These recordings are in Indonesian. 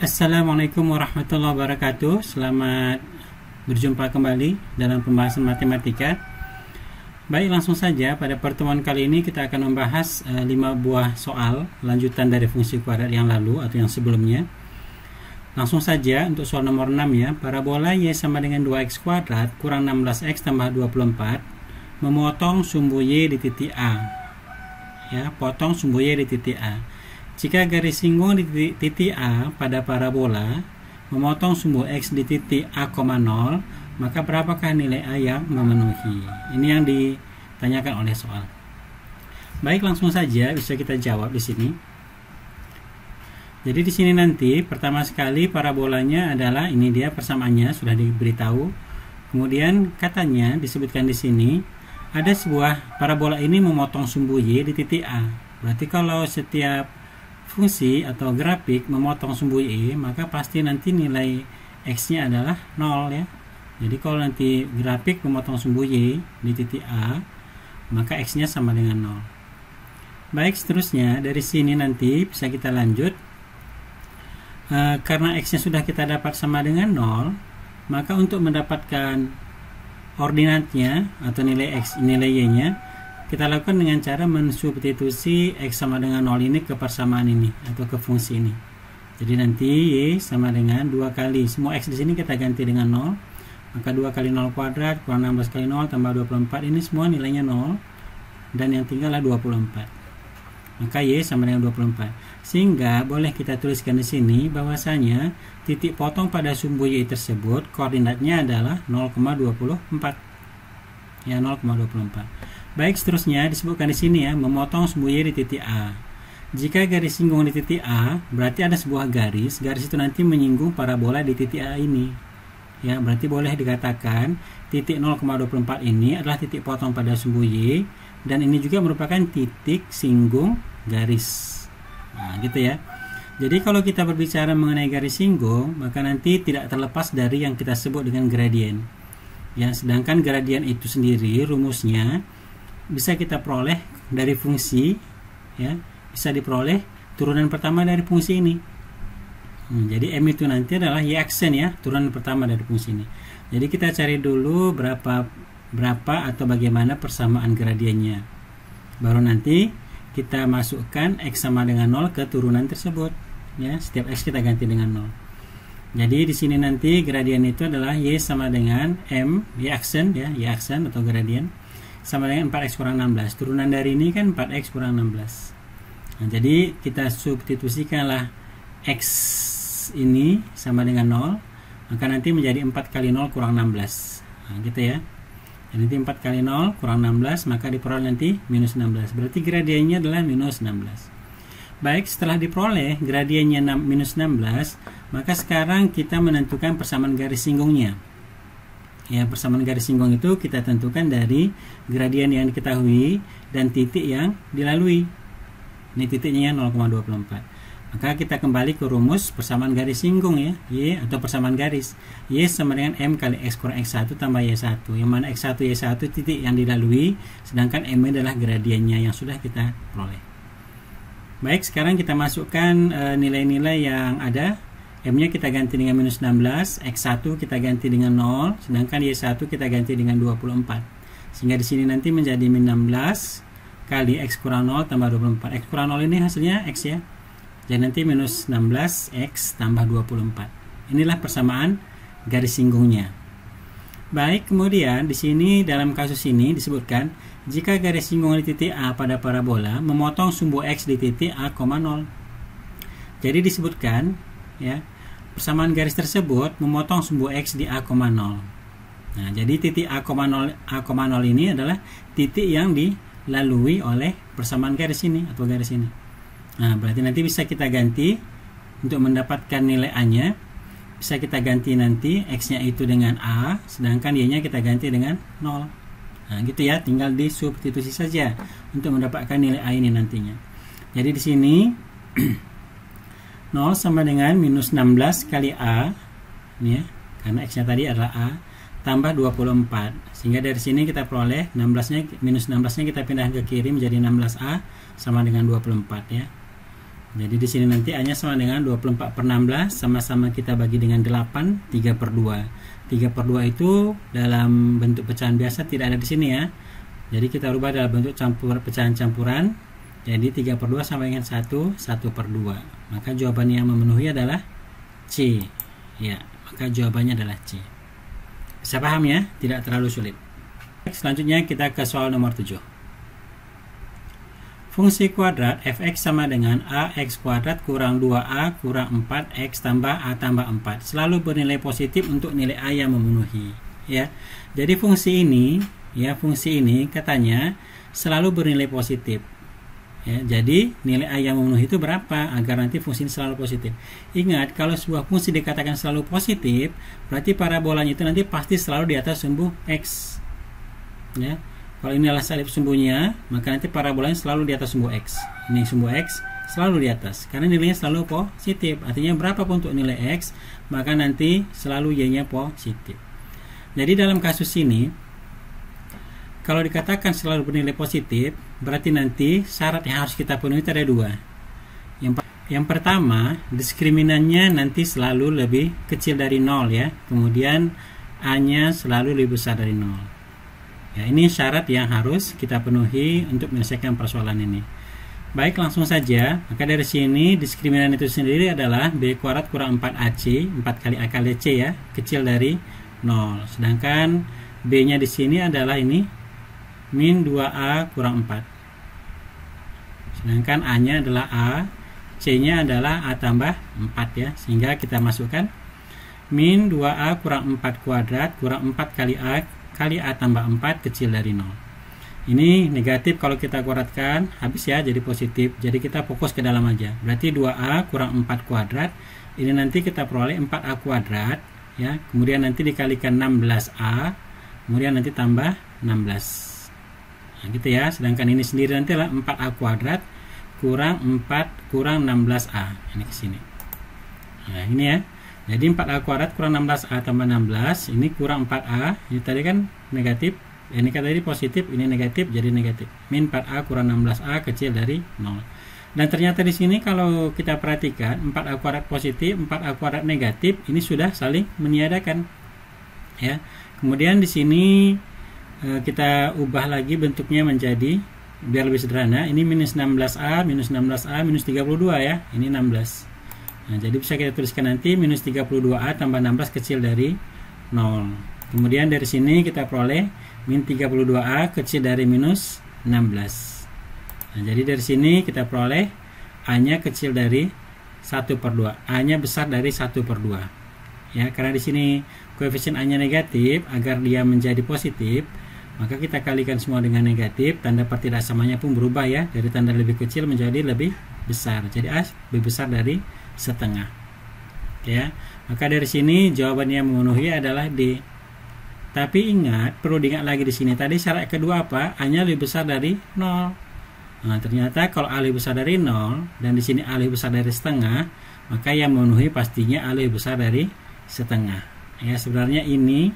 Assalamualaikum warahmatullahi wabarakatuh. Selamat berjumpa kembali dalam pembahasan matematika. Baik, langsung saja pada pertemuan kali ini kita akan membahas 5 buah soal lanjutan dari fungsi kuadrat yang lalu atau yang sebelumnya. Langsung saja untuk soal nomor 6 ya. Parabola Y sama dengan 2x kuadrat kurang 16x tambah 24 memotong sumbu Y di titik A. Ya, potong sumbu Y di titik A. Jika garis singgung di titik A pada parabola memotong sumbu X di titik A,0, maka berapakah nilai A yang memenuhi? Ini yang ditanyakan oleh soal. Baik, langsung saja bisa kita jawab di sini. Jadi di sini nanti pertama sekali parabolanya adalah ini dia persamaannya sudah diberitahu. Kemudian katanya disebutkan di sini ada sebuah parabola ini memotong sumbu Y di titik A. Berarti kalau setiap fungsi atau grafik memotong sumbu Y, maka pasti nanti nilai X-nya adalah 0 ya. Jadi kalau nanti grafik memotong sumbu Y di titik A, maka X-nya sama dengan 0. Baik, seterusnya dari sini nanti bisa kita lanjut. Karena X-nya sudah kita dapat sama dengan 0, maka untuk mendapatkan ordinatnya atau nilai X, nilai Y-nya, kita lakukan dengan cara mensubstitusi X sama dengan 0 ini ke persamaan ini atau ke fungsi ini. Jadi nanti Y sama dengan 2 kali semua X di sini kita ganti dengan 0. Maka 2 kali 0 kuadrat kurang 16 kali 0 tambah 24, ini semua nilainya 0 dan yang tinggallah 24. Maka Y sama dengan 24. Sehingga boleh kita tuliskan di sini bahwasanya titik potong pada sumbu Y tersebut koordinatnya adalah 0,24. Ya, 0,24. Baik, seterusnya disebutkan di sini ya, memotong sumbu Y di titik A. Jika garis singgung di titik A, berarti ada sebuah garis itu nanti menyinggung parabola di titik A ini. Ya, berarti boleh dikatakan titik 0,24 ini adalah titik potong pada sumbu Y dan ini juga merupakan titik singgung garis. Nah, gitu ya. Jadi kalau kita berbicara mengenai garis singgung, maka nanti tidak terlepas dari yang kita sebut dengan gradien. Ya, sedangkan gradien itu sendiri rumusnya bisa kita peroleh dari fungsi, ya, bisa diperoleh turunan pertama dari fungsi ini. Jadi M itu nanti adalah Y aksen ya, turunan pertama dari fungsi ini. Jadi kita cari dulu berapa atau bagaimana persamaan gradiennya. Baru nanti kita masukkan X sama dengan 0 ke turunan tersebut. Ya, setiap X kita ganti dengan 0. Jadi di sini nanti gradien itu adalah Y sama dengan M, Y aksen ya, Y aksen atau gradien sama dengan 4X kurang 16. Turunan dari ini kan 4X kurang 16. Nah, jadi kita substitusikanlah X ini sama dengan 0, maka nanti menjadi 4 kali 0 kurang 16. Nah, gitu ya. Dan nanti 4 kali 0 kurang 16, maka diperoleh nanti minus 16. Berarti gradiennya adalah minus 16. Baik, setelah diperoleh gradiennya minus 16, maka sekarang kita menentukan persamaan garis singgungnya. Ya, persamaan garis singgung itu kita tentukan dari gradien yang diketahui dan titik yang dilalui. Ini titiknya 0,24. Maka kita kembali ke rumus persamaan garis singgung ya, Y atau persamaan garis. Y sama dengan M kali X kurang X1 tambah Y1. Yang mana X1 Y1 titik yang dilalui, sedangkan M adalah gradiennya yang sudah kita peroleh. Baik, sekarang kita masukkan nilai-nilai yang ada. M-nya kita ganti dengan minus 16, X1 kita ganti dengan 0, sedangkan Y1 kita ganti dengan 24. Sehingga di sini nanti menjadi min 16 kali X kurang 0 tambah 24. X kurang 0 ini hasilnya X ya. Jadi nanti minus 16 X tambah 24. Inilah persamaan garis singgungnya. Baik, kemudian di sini dalam kasus ini disebutkan jika garis singgung di titik A pada parabola memotong sumbu X di titik A,0. Jadi disebutkan ya, persamaan garis tersebut memotong sumbu X di A,0. Nah, jadi titik A,0 ini adalah titik yang dilalui oleh persamaan garis ini atau garis ini. Nah, berarti nanti bisa kita ganti untuk mendapatkan nilai A-nya. Bisa kita ganti nanti X-nya itu dengan A, sedangkan Y-nya kita ganti dengan 0. Nah, gitu ya, tinggal disubstitusi saja untuk mendapatkan nilai A ini nantinya. Jadi di sini 0 sama dengan minus 16 kali A ini ya, karena X nya tadi adalah A tambah 24, sehingga dari sini kita peroleh 16 nya minus 16 nya kita pindah ke kiri menjadi 16A sama dengan 24 ya. Jadi di sini nanti A-nya sama dengan 24/16, sama-sama kita bagi dengan 8, 3/2. 3/2 itu dalam bentuk pecahan biasa tidak ada di sini ya. Jadi kita rubah dalam bentuk pecahan campuran. Jadi 3/2 sama dengan 1, 1/2. Maka jawabannya yang memenuhi adalah C. Ya, maka jawabannya adalah C. Bisa paham ya? Tidak terlalu sulit. Selanjutnya kita ke soal nomor 7. Fungsi kuadrat fx sama dengan ax kuadrat kurang 2a kurang 4x tambah a tambah 4 selalu bernilai positif untuk nilai a yang memenuhi ya. Jadi fungsi ini katanya selalu bernilai positif ya. Jadi nilai a yang memenuhi itu berapa agar nanti fungsi ini selalu positif? Ingat, kalau sebuah fungsi dikatakan selalu positif, berarti parabolanya itu nanti pasti selalu di atas sumbu x ya. Kalau ini adalah salib sumbunya, maka nanti parabolanya selalu di atas sumbu x. Ini sumbu x selalu di atas, karena nilainya selalu positif. Artinya berapapun untuk nilai x, maka nanti selalu y-nya positif. Jadi dalam kasus ini, kalau dikatakan selalu bernilai positif, berarti nanti syarat yang harus kita penuhi ada dua. Yang pertama, diskriminannya nanti selalu lebih kecil dari 0 ya. Kemudian a-nya selalu lebih besar dari 0. Ya, ini syarat yang harus kita penuhi untuk menyelesaikan persoalan ini. Baik, langsung saja. Maka dari sini diskriminan itu sendiri adalah b kuadrat kurang 4ac, 4 kali a kali c ya, kecil dari 0. Sedangkan b-nya di sini adalah ini min 2a kurang 4. Sedangkan a-nya adalah a, c-nya adalah a tambah 4 ya. Sehingga kita masukkan min 2a kurang 4 kuadrat kurang 4 kali a kali a tambah 4 kecil dari 0. Ini negatif, kalau kita kuadratkan habis ya jadi positif. Jadi kita fokus ke dalam aja. Berarti 2a kurang 4 kuadrat. Ini nanti kita peroleh 4a kuadrat ya. Kemudian nanti dikalikan 16a. Kemudian nanti tambah 16. Nah, gitu ya. Sedangkan ini sendiri nanti adalah 4a kuadrat kurang 4 kurang 16a. Ini ke sini. Nah, ini ya. Jadi 4a kuadrat kurang 16a tambah 16, ini kurang 4a, ini tadi kan negatif, ini kan tadi positif, ini negatif, jadi negatif. Min 4a kurang 16a kecil dari 0. Dan ternyata di sini kalau kita perhatikan, 4a kuadrat positif, 4a kuadrat negatif, ini sudah saling meniadakan. Ya. Kemudian di sini kita ubah lagi bentuknya menjadi, biar lebih sederhana, ini minus 16a, minus 16a, minus 32 ya, ini 16. Nah, jadi bisa kita tuliskan nanti minus 32a tambah 16 kecil dari 0. Kemudian dari sini kita peroleh min 32a kecil dari minus 16. Nah, jadi dari sini kita peroleh a-nya kecil dari 1/2. A-nya besar dari 1/2. Ya, karena di sini koefisien a-nya negatif, agar dia menjadi positif, maka kita kalikan semua dengan negatif, tanda pertidak samanya pun berubah ya, dari tanda lebih kecil menjadi lebih besar. Jadi a lebih besar dari setengah ya. Maka dari sini jawabannya yang memenuhi adalah D. Tapi ingat, perlu diingat lagi di sini tadi syarat kedua apa? A-nya lebih besar dari 0. Nah, ternyata kalau A lebih besar dari 0 dan di sini A lebih besar dari setengah, maka yang memenuhi pastinya A lebih besar dari setengah. Ya, sebenarnya ini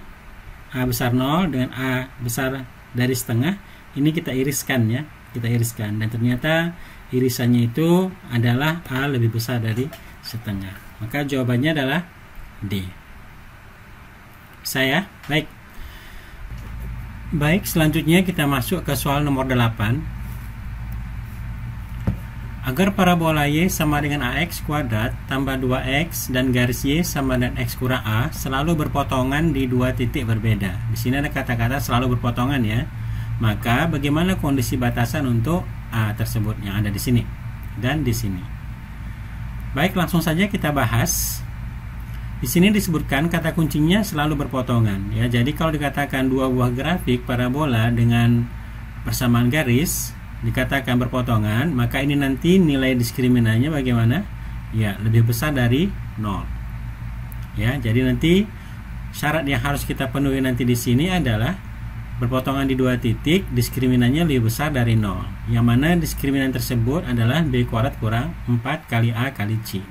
A besar 0 dengan A besar dari setengah, ini kita iriskan ya, kita iriskan, dan ternyata irisannya itu adalah A lebih besar dari setengah. Maka jawabannya adalah D. Saya baik, selanjutnya kita masuk ke soal nomor 8. Agar parabola y sama dengan ax kuadrat tambah 2x dan garis y sama dengan x kurang a selalu berpotongan di dua titik berbeda. Di sini ada kata-kata selalu berpotongan ya. Maka bagaimana kondisi batasan untuk a tersebut yang ada di sini dan di sini? Baik, langsung saja kita bahas. Di sini disebutkan kata kuncinya selalu berpotongan ya. Jadi kalau dikatakan dua buah grafik parabola dengan persamaan garis dikatakan berpotongan, maka ini nanti nilai diskriminannya bagaimana? Ya, lebih besar dari 0. Ya, jadi nanti syarat yang harus kita penuhi nanti di sini adalah berpotongan di dua titik, diskriminannya lebih besar dari 0. Yang mana diskriminan tersebut adalah b kuadrat kurang 4 kali a kali c.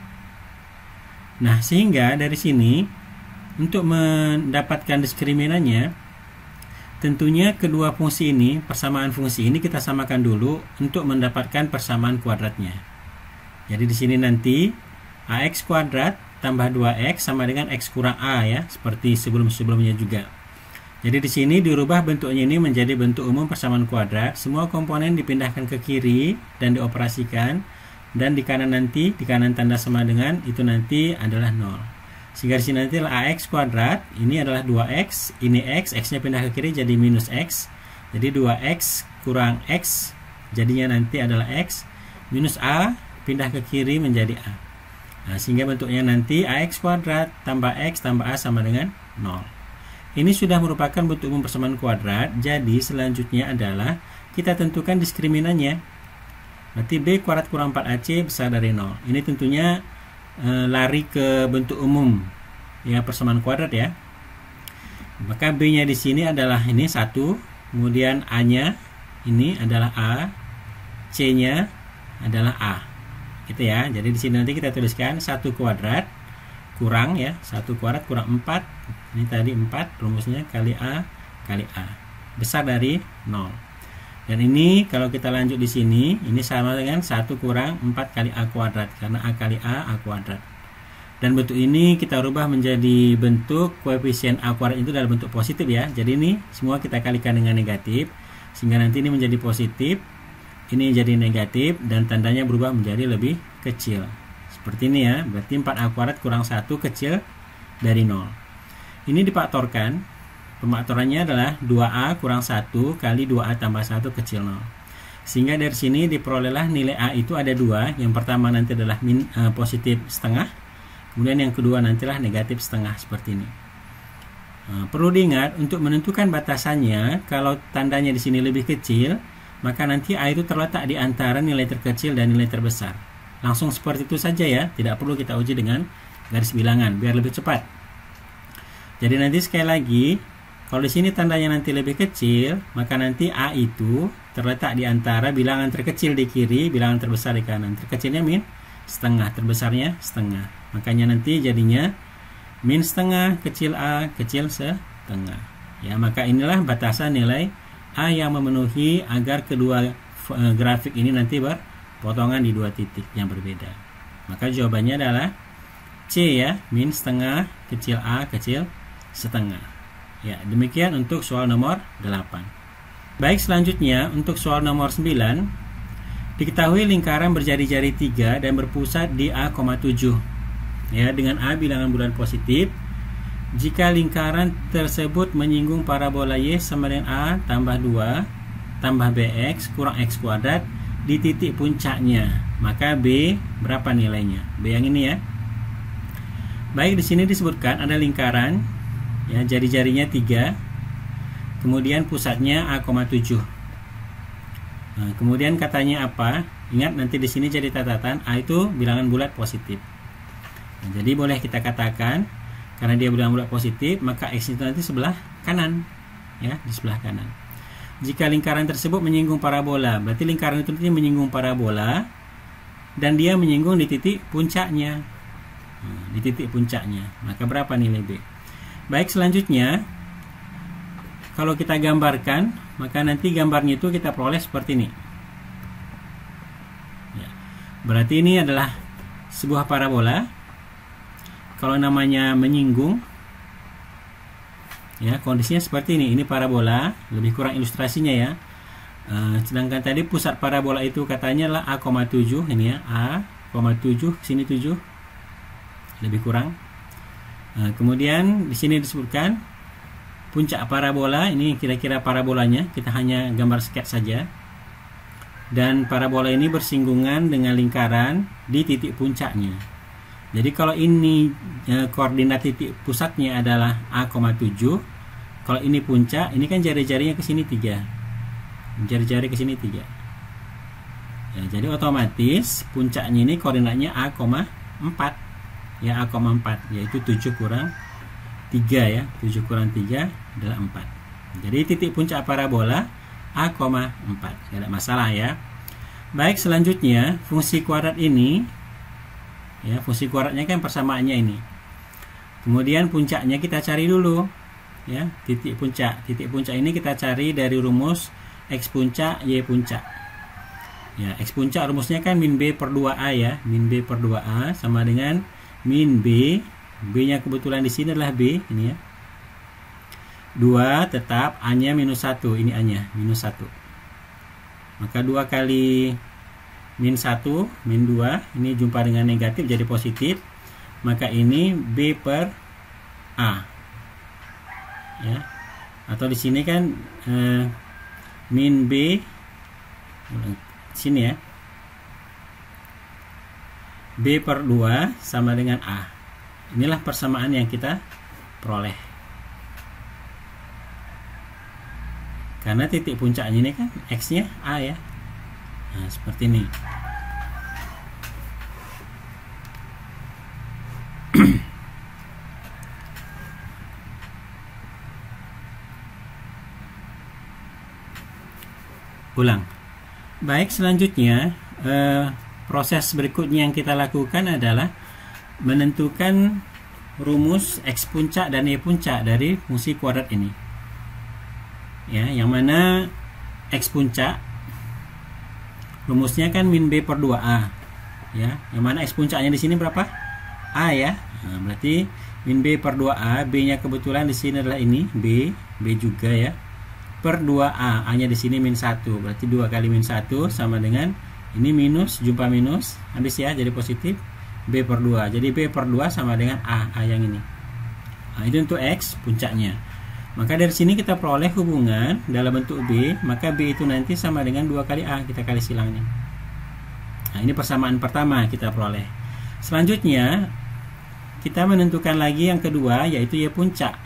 Nah, sehingga dari sini untuk mendapatkan diskriminannya, tentunya kedua fungsi ini, persamaan fungsi ini kita samakan dulu untuk mendapatkan persamaan kuadratnya. Jadi di sini nanti AX kuadrat tambah 2X sama dengan X kurang A ya, seperti sebelum-sebelumnya juga. Jadi di sini dirubah bentuknya ini menjadi bentuk umum persamaan kuadrat. Semua komponen dipindahkan ke kiri dan dioperasikan, dan di kanan nanti, di kanan tanda sama dengan itu nanti adalah 0. Sehingga di sini nanti AX kuadrat, ini adalah 2X, ini X, X-nya pindah ke kiri jadi minus X. Jadi 2X kurang X, jadinya nanti adalah X, minus A, pindah ke kiri menjadi A. Nah, sehingga bentuknya nanti AX kuadrat tambah X tambah A sama dengan 0. Ini sudah merupakan bentuk umum persamaan kuadrat. Jadi selanjutnya adalah kita tentukan diskriminannya. Berarti B kuadrat kurang 4AC besar dari 0. Ini tentunya lari ke bentuk umum ya, persamaan kuadrat ya. Maka B-nya di sini adalah ini 1, kemudian A-nya ini adalah A, C-nya adalah A. Gitu ya. Jadi di sini nanti kita tuliskan 1 kuadrat kurang ya, 1 kuadrat kurang 4. Ini tadi 4 rumusnya kali A besar dari 0. Dan ini kalau kita lanjut di sini, ini sama dengan 1 kurang 4 kali A kuadrat, karena A kali A kuadrat. Dan bentuk ini kita rubah menjadi bentuk koefisien A kuadrat itu dalam bentuk positif ya. Jadi ini semua kita kalikan dengan negatif, sehingga nanti ini menjadi positif, ini jadi negatif, dan tandanya berubah menjadi lebih kecil. Seperti ini ya, berarti 4A kuadrat kurang 1 kecil dari 0. Ini difaktorkan, pemaktorannya adalah 2A kurang 1 kali 2A tambah 1 kecil 0. Sehingga dari sini diperolehlah nilai A itu ada 2. Yang pertama nanti adalah positif setengah, kemudian yang kedua nantilah negatif setengah, seperti ini. Perlu diingat untuk menentukan batasannya, kalau tandanya di sini lebih kecil, maka nanti A itu terletak di antara nilai terkecil dan nilai terbesar. Langsung seperti itu saja ya, tidak perlu kita uji dengan garis bilangan biar lebih cepat. Jadi nanti sekali lagi, kalau di sini tandanya nanti lebih kecil, maka nanti A itu terletak di antara bilangan terkecil di kiri, bilangan terbesar di kanan. Terkecilnya min setengah, terbesarnya setengah. Makanya nanti jadinya min setengah, kecil A, kecil setengah. Ya, maka inilah batasan nilai A yang memenuhi agar kedua grafik ini nanti berpotongan di 2 titik yang berbeda. Maka jawabannya adalah C ya, min setengah, kecil A, kecil setengah. Ya, demikian untuk soal nomor 8. Baik, selanjutnya untuk soal nomor 9. Diketahui lingkaran berjari-jari 3 dan berpusat di A,7. Ya, dengan A bilangan bulan positif. Jika lingkaran tersebut menyinggung parabola Y sama dengan A tambah 2 tambah BX kurang X kuadrat di titik puncaknya, maka B berapa nilainya? B yang ini ya. Baik, di sini disebutkan ada lingkaran ya, jari-jarinya 3, kemudian pusatnya A,7. Nah, kemudian katanya apa? Ingat nanti di sini jadi catatan A itu bilangan bulat positif. Nah, jadi boleh kita katakan karena dia bilangan bulat positif, maka X itu nanti sebelah kanan ya, di sebelah kanan. Jika lingkaran tersebut menyinggung parabola, berarti lingkaran itu nanti menyinggung parabola dan dia menyinggung di titik puncaknya. Nah, di titik puncaknya, maka berapa nilai B? Baik, selanjutnya kalau kita gambarkan, maka nanti gambarnya itu kita peroleh seperti ini ya. Berarti ini adalah sebuah parabola. Kalau namanya menyinggung ya, kondisinya seperti ini parabola, lebih kurang ilustrasinya ya. Sedangkan tadi pusat parabola itu katanya lah A,7 ini ya, A,7 sini 7 lebih kurang. Kemudian di sini disebutkan puncak parabola, ini kira-kira parabolanya, kita hanya gambar sketch saja. Dan parabola ini bersinggungan dengan lingkaran di titik puncaknya. Jadi kalau ini koordinat titik pusatnya adalah A,7, kalau ini puncak, ini kan jari-jarinya ke sini 3. Jari-jari ke sini 3. Ya, jadi otomatis puncaknya ini koordinatnya A,4. Ya, A,4, yaitu 7 kurang 3 ya. 7 kurang 3 adalah 4. Jadi titik puncak parabola A,4. Tidak ada masalah ya. Baik, selanjutnya fungsi kuadrat ini ya, fungsi kuadratnya kan persamaannya ini. Kemudian puncaknya kita cari dulu ya, titik puncak. Titik puncak ini kita cari dari rumus X puncak Y puncak Ya, X puncak rumusnya kan min B per 2A ya. Min B per 2A sama dengan min B. B-nya kebetulan di sini adalah B, ini ya. 2 tetap, A-nya minus 1. Ini A-nya, minus 1. Maka 2 kali min 1, min 2. Ini jumpa dengan negatif jadi positif. Maka ini B per A. Ya. Atau di sini kan min B sini ya, B per 2 sama dengan A. Inilah persamaan yang kita peroleh. Karena titik puncaknya ini kan X-nya A ya. Nah, seperti ini. Ulang. Baik, selanjutnya proses berikutnya yang kita lakukan adalah menentukan rumus X puncak dan Y puncak dari fungsi kuadrat ini. Ya, yang mana X puncak rumusnya kan min B per 2A. Ya, yang mana X puncaknya di sini berapa? A ya. Nah, berarti min B per 2A, B-nya kebetulan di sini adalah ini, B juga ya. Per 2A, A-nya di sini min 1. Berarti 2 kali min 1 sama dengan ini minus, jumpa minus, habis ya jadi positif. B per 2. Jadi B per 2 sama dengan A yang ini. Nah, itu untuk X puncaknya. Maka dari sini kita peroleh hubungan dalam bentuk B, maka B itu nanti sama dengan 2 kali A, kita kali silangnya. Nah, ini persamaan pertama kita peroleh. Selanjutnya kita menentukan lagi yang kedua, yaitu Y puncak.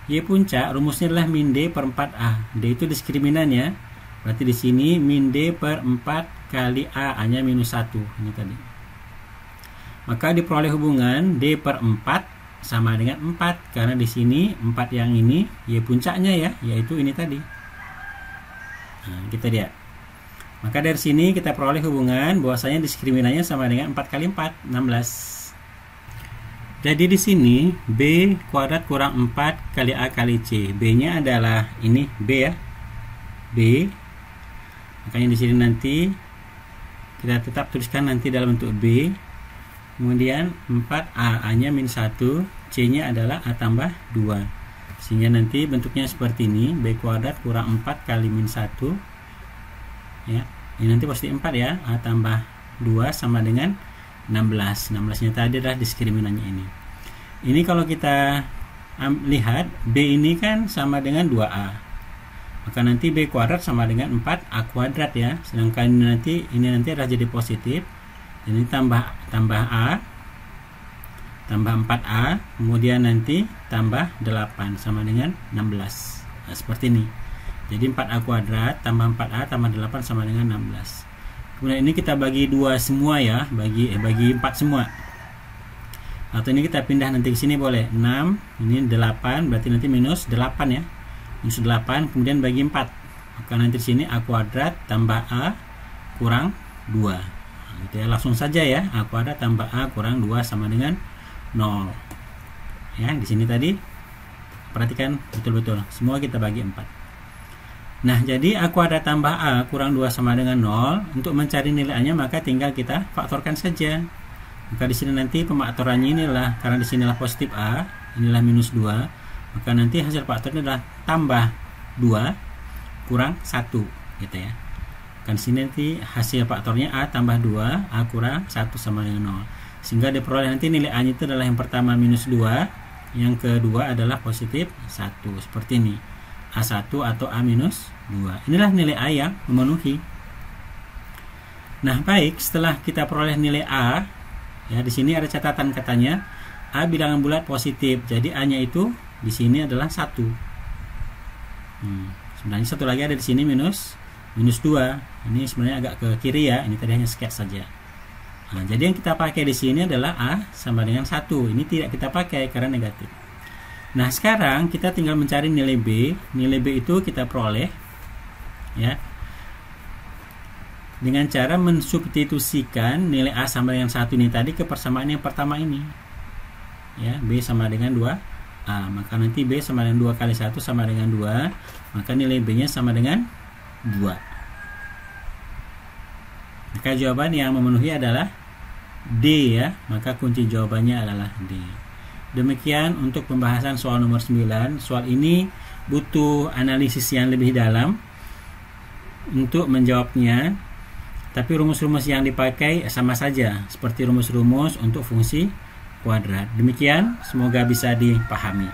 Y puncak rumusnya adalah min D per 4A. D itu diskriminan ya. Berarti di sini min D per 4 kali A, A-nya minus 1. Ini tadi. Maka diperoleh hubungan D per 4 sama dengan 4. Karena di sini 4 yang ini Y puncaknya ya, yaitu ini tadi. Nah, kita lihat. Maka dari sini kita peroleh hubungan bahwasanya diskriminannya sama dengan 4 kali 4, 16. Jadi di sini B kuadrat kurang 4 kali A kali C. B-nya adalah ini B ya. B. Makanya di sini nanti kita tetap tuliskan nanti dalam bentuk B. Kemudian 4A, A-nya min 1, C-nya adalah A tambah 2. Sehingga nanti bentuknya seperti ini, B kuadrat kurang 4 kali min 1. Ya. Ini nanti pasti 4 ya. A tambah 2 sama dengan 16. 16-nya tadi adalah diskriminannya ini. Ini kalau kita lihat B ini kan sama dengan 2A. Maka nanti B kuadrat sama dengan 4A kuadrat ya. Sedangkan ini nanti adalah jadi positif. Jadi tambah A tambah 4A, kemudian nanti tambah 8 sama dengan 16. Nah, seperti ini. Jadi 4A kuadrat tambah 4A tambah 8 sama dengan 16. Kemudian ini kita bagi 2 semua ya, bagi 4 semua. Atau ini kita pindah nanti ke sini boleh. 6, ini 8, berarti nanti minus 8 ya. Minus 8, kemudian bagi 4. Maka nanti di sini A kuadrat tambah A kurang 2. Nah, gitu ya, langsung saja ya. A kuadrat tambah A kurang 2 sama dengan 0. Ya, di sini tadi perhatikan betul-betul. Semua kita bagi 4. Nah, jadi A kuadrat tambah A kurang 2 sama dengan 0. Untuk mencari nilai A-nya maka tinggal kita faktorkan saja. Maka di sini nanti pemaktorannya inilah, karena di sinilah positif A, inilah minus 2. Maka nanti hasil faktornya adalah tambah 2 kurang 1 gitu ya. Kan sini nanti hasil faktornya A tambah 2, A kurang 1 sama dengan 0. Sehingga diperoleh nanti nilai A-nya itu adalah yang pertama minus 2, yang kedua adalah positif 1. Seperti ini. A1 atau A minus 2. Inilah nilai A yang memenuhi. Nah, baik, setelah kita peroleh nilai A, ya di sini ada catatan katanya A bilangan bulat positif. Jadi A-nya itu di sini adalah 1. Sebenarnya satu lagi ada di sini minus 2. Ini sebenarnya agak ke kiri ya. Ini tadi hanya sketch saja. Nah, jadi yang kita pakai di sini adalah A sama dengan 1. Ini tidak kita pakai karena negatif. Nah, sekarang kita tinggal mencari nilai B. Nilai B itu kita peroleh ya dengan cara mensubstitusikan nilai A sama dengan 1 ini tadi ke persamaan yang pertama ini. Ya, B sama dengan 2A. Maka nanti B sama dengan 2 kali 1 sama dengan 2. Maka nilai B-nya sama dengan 2. Maka jawaban yang memenuhi adalah D ya. Maka kunci jawabannya adalah D. Demikian untuk pembahasan soal nomor 9. Soal ini butuh analisis yang lebih dalam untuk menjawabnya. Tapi rumus-rumus yang dipakai sama saja seperti rumus-rumus untuk fungsi kuadrat. Demikian, semoga bisa dipahami.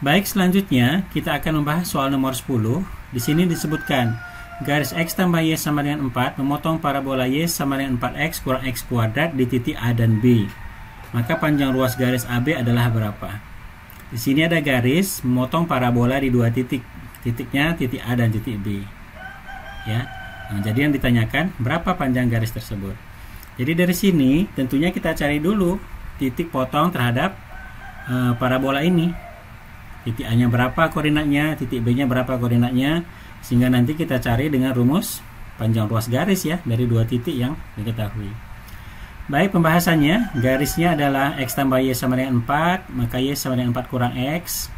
Baik, selanjutnya kita akan membahas soal nomor 10. Di sini disebutkan garis X tambah Y sama dengan 4 memotong parabola Y sama dengan 4X kurang X kuadrat di titik A dan B. Maka panjang ruas garis AB adalah berapa? Di sini ada garis memotong parabola di dua titik. Titiknya titik A dan titik B. Ya. Nah, jadi yang ditanyakan berapa panjang garis tersebut. Jadi dari sini tentunya kita cari dulu titik potong terhadap parabola ini. Titik A-nya berapa koordinatnya, titik B-nya berapa koordinatnya, sehingga nanti kita cari dengan rumus panjang ruas garis ya dari dua titik yang diketahui. Baik, pembahasannya, garisnya adalah X tambah Y sama dengan 4, maka Y sama dengan 4 kurang X.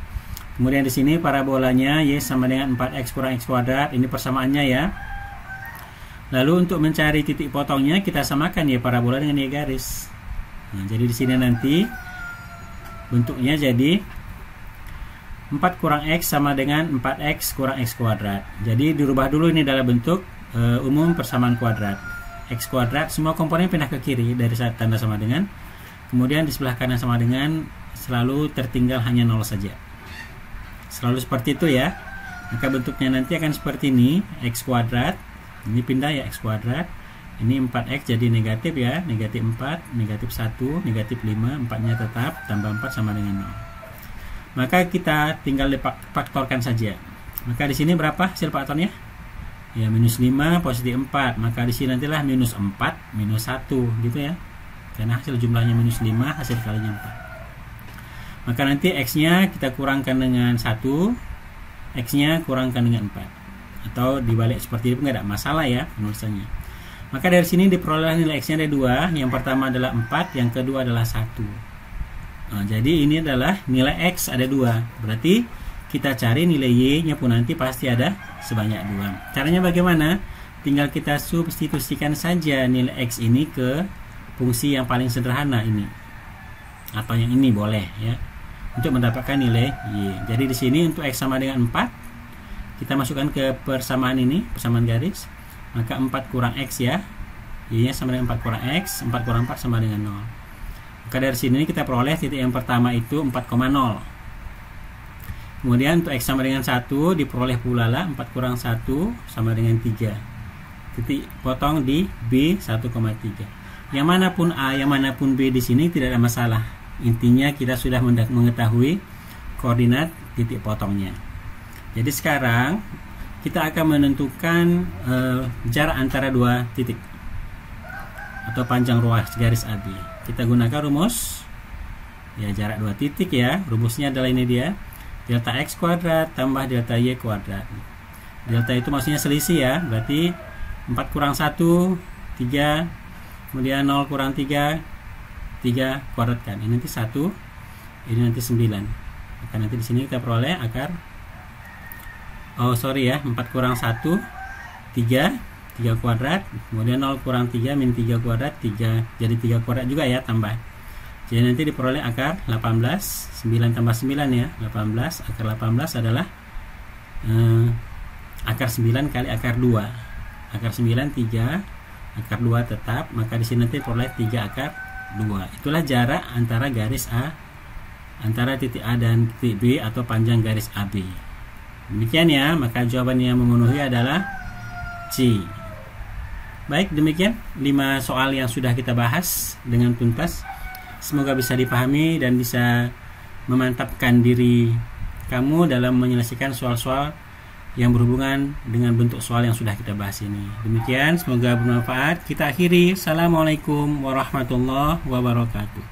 Kemudian di sini parabolanya Y sama dengan 4X kurang X kuadrat, ini persamaannya ya. Lalu untuk mencari titik potongnya kita samakan Y parabola dengan Y garis. Nah, jadi di sini nanti bentuknya jadi 4 kurang X sama dengan 4X kurang X kuadrat. Jadi dirubah dulu ini dalam bentuk umum persamaan kuadrat. X kuadrat, semua komponen pindah ke kiri dari saat tanda sama dengan. Kemudian di sebelah kanan sama dengan, selalu tertinggal hanya 0 saja. Selalu seperti itu ya. Maka bentuknya nanti akan seperti ini, X kuadrat. Ini pindah ya X kuadrat. Ini 4X jadi negatif ya, negatif 4, negatif 1, negatif 5, 4-nya tetap, tambah 4 sama dengan 0. Maka kita tinggal difaktorkan saja. Maka di sini berapa hasil faktornya? Ya, minus 5, positif 4. Maka di sini nantilah minus 4, minus 1 gitu ya. Karena hasil jumlahnya minus 5, hasil kalinya 4. Maka nanti X-nya kita kurangkan dengan 1, X-nya kurangkan dengan 4. Atau dibalik seperti itu nggak ada masalah ya penulisannya. Maka dari sini diperoleh nilai X-nya ada 2. Yang pertama adalah 4, yang kedua adalah 1. Nah, jadi ini adalah nilai X ada 2. Berarti kita cari nilai Y-nya pun nanti pasti ada sebanyak 2. Caranya bagaimana? Tinggal kita substitusikan saja nilai X ini ke fungsi yang paling sederhana ini. Atau yang ini boleh ya. Untuk mendapatkan nilai Y. Jadi di sini untuk X sama dengan 4, kita masukkan ke persamaan ini, persamaan garis. Maka 4 kurang X ya. Y-nya sama dengan 4 kurang X, 4 kurang 4 sama dengan 0. Maka dari sini kita peroleh titik yang pertama itu 4,0. Kemudian untuk X sama dengan 1 diperoleh pula lah 4 kurang 1 sama dengan 3. Titik potong di B 1,3. Yang manapun A, yang manapun B di sini tidak ada masalah. Intinya kita sudah mengetahui koordinat titik potongnya. Jadi sekarang kita akan menentukan jarak antara dua titik atau panjang ruas garis AB. Kita gunakan rumus ya jarak dua titik ya. Rumusnya adalah ini dia. Delta X kuadrat tambah delta Y kuadrat. Delta itu maksudnya selisih ya. Berarti 4 kurang 1 3. Kemudian 0 kurang 3 3 kuadratkan. Ini nanti 1. Ini nanti 9. Maka nanti di sini kita peroleh akar 4 kurang 1 3 kuadrat, kemudian 0 kurang 3 min 3 kuadrat 3, jadi 3 kuadrat juga ya tambah. Jadi nanti diperoleh akar 18, 9 tambah 9 ya, 18, akar 18 adalah akar 9 kali akar 2. Akar 9 3, akar 2 tetap, maka di sini nanti diperoleh 3 akar 2. Itulah jarak antara garis A, antara titik A dan titik B atau panjang garis AB. Demikian ya, maka jawaban yang memenuhi adalah C. Baik, demikian 5 soal yang sudah kita bahas dengan tuntas. Semoga bisa dipahami dan bisa memantapkan diri kamu dalam menyelesaikan soal-soal yang berhubungan dengan bentuk soal yang sudah kita bahas ini. Demikian, semoga bermanfaat. Kita akhiri. Assalamualaikum warahmatullahi wabarakatuh.